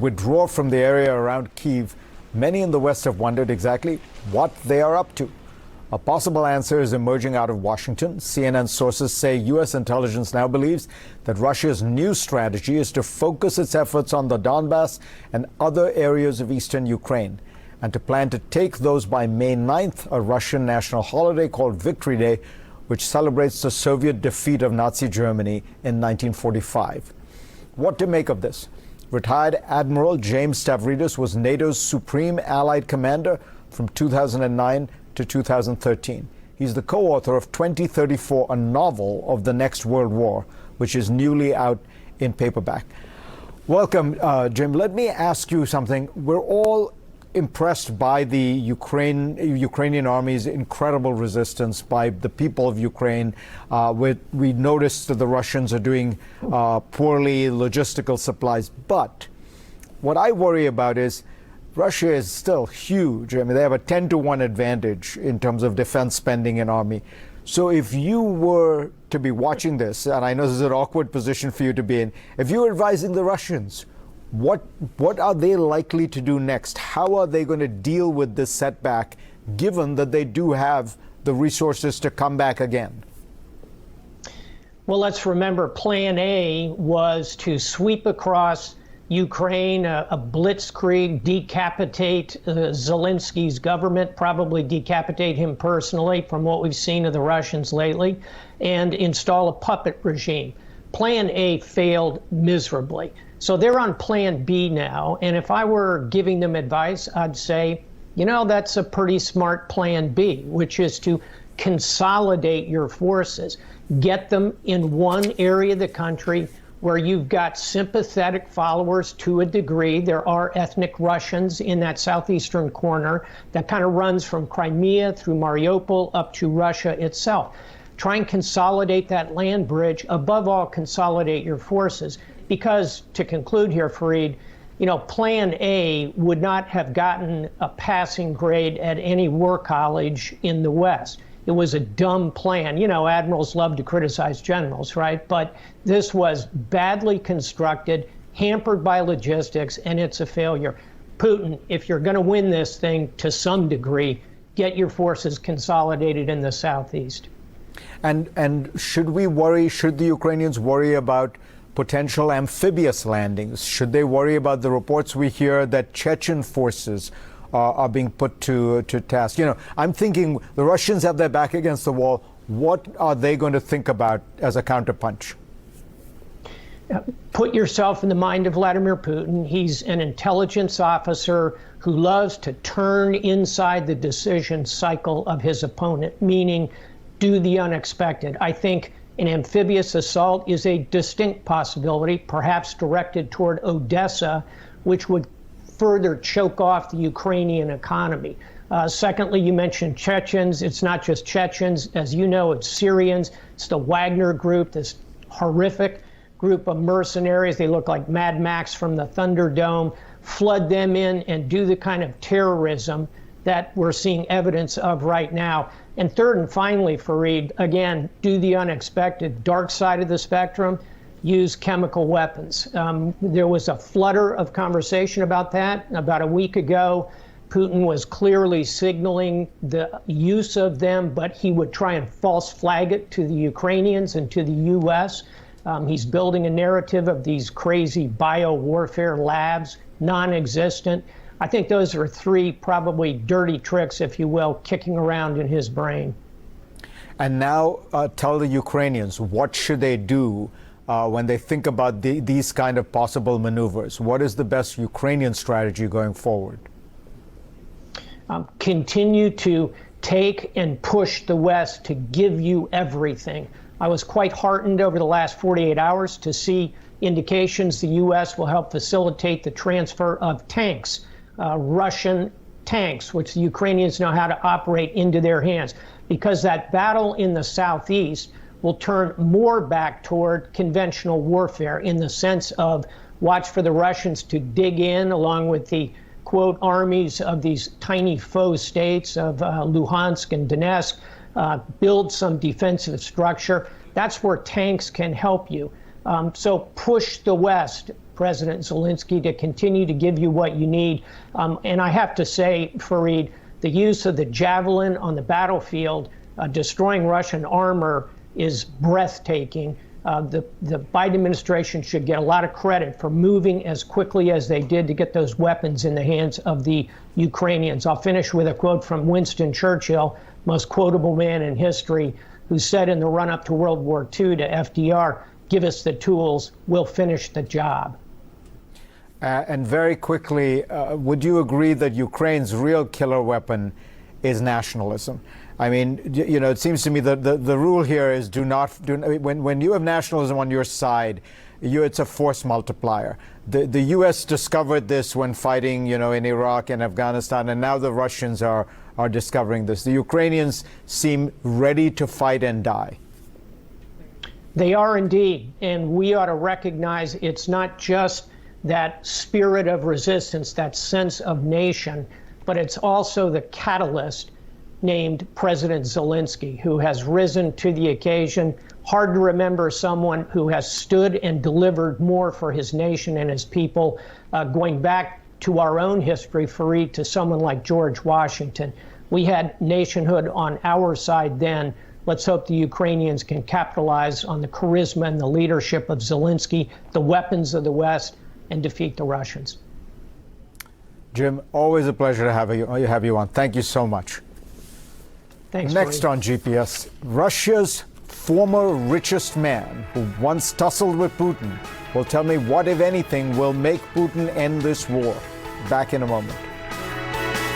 Withdraw from the area around Kyiv, many in the West have wondered exactly what they are up to. A possible answer is emerging out of Washington. CNN sources say U.S. intelligence now believes that Russia's new strategy is to focus its efforts on the Donbass and other areas of eastern Ukraine, and to plan to take those by May 9th, a Russian national holiday called Victory Day, which celebrates the Soviet defeat of Nazi Germany in 1945. What to make of this? Retired Admiral James Stavridis was NATO's Supreme Allied Commander from 2009 to 2013. He's the co-author of 2034, a novel of the next World War, which is newly out in paperback. Welcome, Jim. Let me ask you something. We're all impressed by the Ukrainian army's incredible resistance, by the people of Ukraine. We noticed that the Russians are doing poorly, logistical supplies. But what I worry about is Russia is still huge. I mean, they have a 10-to-1 advantage in terms of defense spending and army. So if you were to be watching this, and I know this is an awkward position for you to be in, if you were advising the Russians, what are they likely to do next? How are they going to deal with this setback, given that they do have the resources to come back again? Well, let's remember Plan A was to sweep across Ukraine, a blitzkrieg, decapitate Zelensky's government, probably decapitate him personally from what we've seen of the Russians lately, and install a puppet regime. Plan A failed miserably. So they're on Plan B now, and if I were giving them advice, I'd say, you know, that's a pretty smart Plan B, which is to consolidate your forces, get them in one area of the country where you've got sympathetic followers to a degree. There are ethnic Russians in that southeastern corner that kind of runs from Crimea through Mariupol up to Russia itself. Try and consolidate that land bridge. Above all, consolidate your forces. Because, to conclude here, Fareed, you know, Plan A would not have gotten a passing grade at any war college in the West. It was a dumb plan. You know, admirals love to criticize generals, right? But this was badly constructed, hampered by logistics, and it's a failure. Putin, if you're going to win this thing to some degree, get your forces consolidated in the southeast. And should the Ukrainians worry about potential amphibious landings? Should they worry about the reports we hear that Chechen forces are being put to task? You know, I'm thinking the Russians have their back against the wall. What are they going to think about as a counterpunch? Put yourself in the mind of Vladimir Putin. He's an intelligence officer who loves to turn inside the decision cycle of his opponent, meaning do the unexpected. I think an amphibious assault is a distinct possibility, perhaps directed toward Odessa, which would further choke off the Ukrainian economy. Secondly, you mentioned Chechens. It's not just Chechens. As you know, it's Syrians. It's the Wagner group, this horrific group of mercenaries. They look like Mad Max from the Thunderdome. Flood them in and do the kind of terrorism that we're seeing evidence of right now. And third and finally, Fareed, again, do the unexpected. Dark side of the spectrum, use chemical weapons. There was a flutter of conversation about that about a week ago. Putin was clearly signaling the use of them, but he would try and false flag it to the Ukrainians and to the U.S. He's building a narrative of these crazy bio-warfare labs, non-existent. I think those are three probably dirty tricks, if you will, kicking around in his brain. And now tell the Ukrainians, what should they do when they think about these kind of possible maneuvers? What is the best Ukrainian strategy going forward? Continue to take and push the West to give you everything. I was quite heartened over the last 48 hours to see indications the U.S. will help facilitate the transfer of tanks. Russian tanks, which the Ukrainians know how to operate, into their hands, because that battle in the southeast will turn more back toward conventional warfare in the sense of watch for the Russians to dig in along with the, quote, armies of these tiny foe states of Luhansk and Donetsk, build some defensive structure. That's where tanks can help you. So push the West, President Zelensky, to continue to give you what you need. And I have to say, Fareed, the use of the Javelin on the battlefield, destroying Russian armor, is breathtaking. The Biden administration should get a lot of credit for moving as quickly as they did to get those weapons in the hands of the Ukrainians. I'll finish with a quote from Winston Churchill, most quotable man in history, who said in the run-up to World War II to FDR, "Give us the tools, we'll finish the job." And very quickly, would you agree that Ukraine's real killer weapon is nationalism? I mean, you know, it seems to me that the rule here is when you have nationalism on your side, it's a force multiplier. The U.S. discovered this when fighting, you know, in Iraq and Afghanistan, and now the Russians are discovering this. The Ukrainians seem ready to fight and die. They are indeed, and we ought to recognize it's not just that spirit of resistance, that sense of nation, but it's also the catalyst named President Zelensky, who has risen to the occasion. Hard to remember someone who has stood and delivered more for his nation and his people, going back to our own history, Fareed, to someone like George Washington. We had nationhood on our side then. Let's hope the Ukrainians can capitalize on the charisma and the leadership of Zelensky, the weapons of the West, and defeat the Russians. Jim, always a pleasure to have you on. Thank you so much. Thanks. Next Fareed. on GPS, Russia's former richest man who once tussled with Putin will tell me what, if anything, will make Putin end this war. Back in a moment.